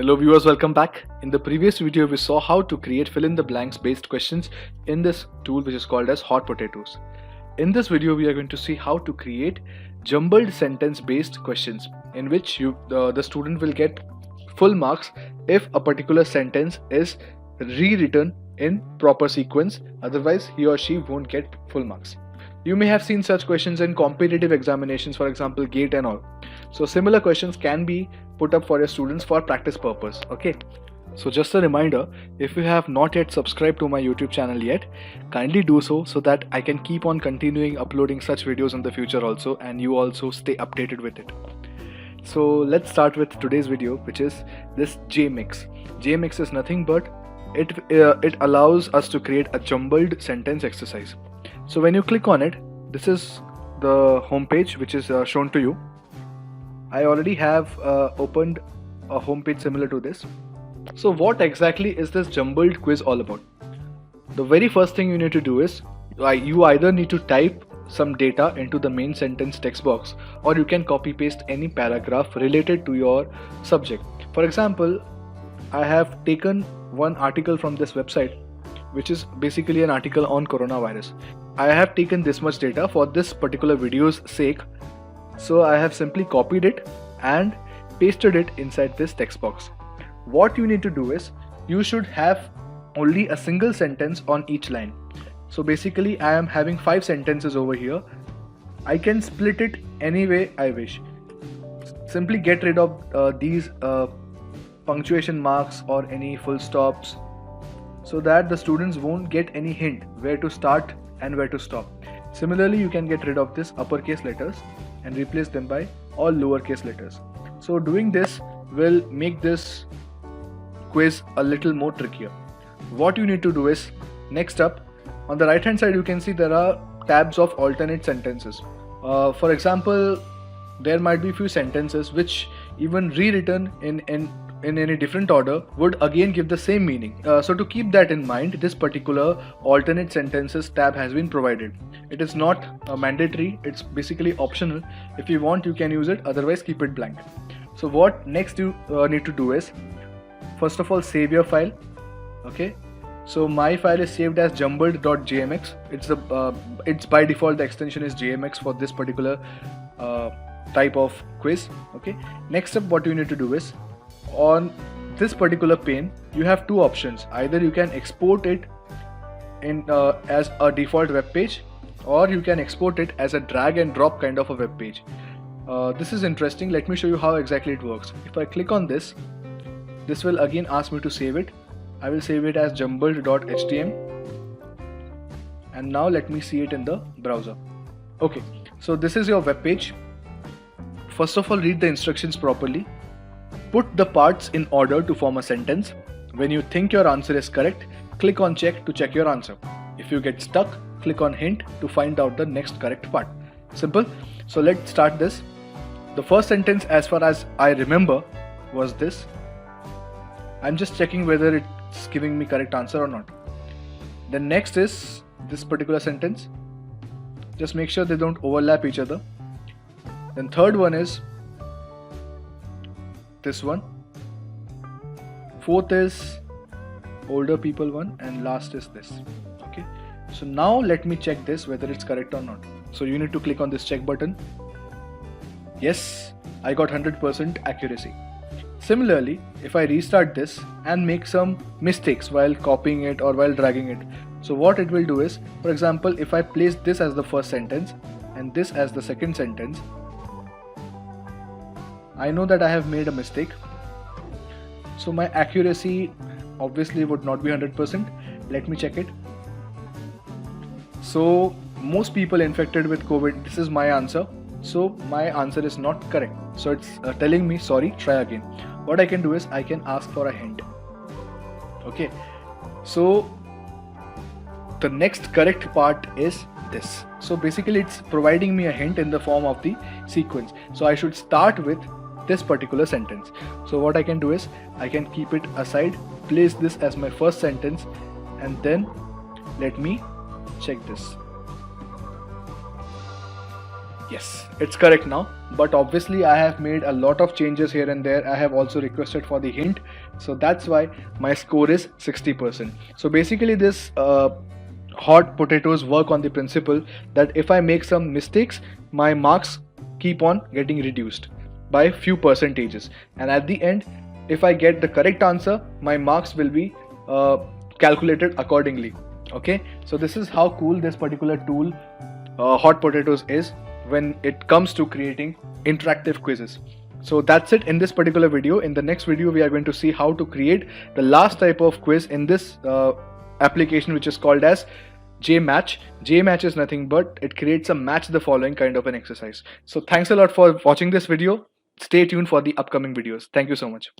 Hello viewers, welcome back. In the previous video we saw how to create fill in the blanks based questions in this tool which is called as hot potatoes. In this video we are going to see how to create jumbled sentence based questions in which the student will get full marks if a particular sentence is rewritten in proper sequence, otherwise he or she won't get full marks. You may have seen such questions in competitive examinations, for example GATE and all. So similar questions can be put up for your students for practice purpose. Okay, so just a reminder, if you have not yet subscribed to my YouTube channel yet, kindly do so that I can keep on continuing uploading such videos in the future also, and you also stay updated with it. So let's start with today's video, which is this JMix. JMix is nothing but it allows us to create a jumbled sentence exercise. So when you click on it, this is the home page which is shown to you. I already have opened a home page similar to this. So what exactly is this jumbled quiz all about? The very first thing you need to do is you either need to type some data into the main sentence text box, or you can copy paste any paragraph related to your subject. For example, I have taken one article from this website, which is basically an article on coronavirus. I have taken this much data for this particular video's sake, so I have simply copied it and pasted it inside this text box. What you need to do is you should have only a single sentence on each line. So basically I am having 5 sentences over here. I can split it any way I wish. Simply get rid of these punctuation marks or any full stops, so that the students won't get any hint where to start and where to stop. Similarly, you can get rid of this uppercase letters and replace them by all lowercase letters. So doing this will make this quiz a little more trickier. What you need to do is, next up, on the right hand side you can see there are tabs of alternate sentences. For example, there might be few sentences which even rewritten in any different order would again give the same meaning. So to keep that in mind, this particular alternate sentences tab has been provided. It is not mandatory, it's basically optional. If you want, you can use it, otherwise keep it blank. So what next you need to do is, first of all, save your file. Okay, so my file is saved as jumbled.jmx. It's by default the extension is JMX for this particular type of quiz. Okay, next up what you need to do is, on this particular pane you have two options. Either you can export it in as a default web page, or you can export it as a drag and drop kind of a web page. This is interesting. Let me show you how exactly it works. If I click on this will again ask me to save it. I will save it as jumbled.htm, and now let me see it in the browser. Okay, so this is your web page. First of all, read the instructions properly. Put the parts in order to form a sentence. When you think your answer is correct, click on check to check your answer. If you get stuck, click on hint to find out the next correct part. Simple. So let's start this. The first sentence, as far as I remember, was this. I'm just checking whether it's giving me correct answer or not. The next is this particular sentence. Just make sure they don't overlap each other. Then third one is this one. Fourth is older people one, and last is this. Okay, so now let me check this whether it's correct or not. So you need to click on this check button. Yes, I got 100% accuracy. Similarly, if I restart this and make some mistakes while copying it or while dragging it, so what it will do is, for example, if I place this as the first sentence and this as the second sentence, I know that I have made a mistake. So my accuracy obviously would not be 100%. Let me check it. So most people infected with COVID, this is my answer. So my answer is not correct. So it's telling me, sorry, try again. What I can do is I can ask for a hint. Okay, so the next correct part is this. So basically it's providing me a hint in the form of the sequence. So I should start with this particular sentence. So what I can do is I can keep it aside, place this as my first sentence, and then let me check this. Yes, it's correct now, but obviously I have made a lot of changes here and there. I have also requested for the hint So that's why my score is 60%. So basically this hot potatoes work on the principle that if I make some mistakes, my marks keep on getting reduced by few percentages, and at the end, if I get the correct answer, my marks will be calculated accordingly. Okay, so this is how cool this particular tool hot potatoes is when it comes to creating interactive quizzes. So that's it in this particular video. In the next video, we are going to see how to create the last type of quiz in this application, which is called as JMatch. JMatch is nothing but it creates a match the following kind of an exercise. So thanks a lot for watching this video. Stay tuned for the upcoming videos. Thank you so much.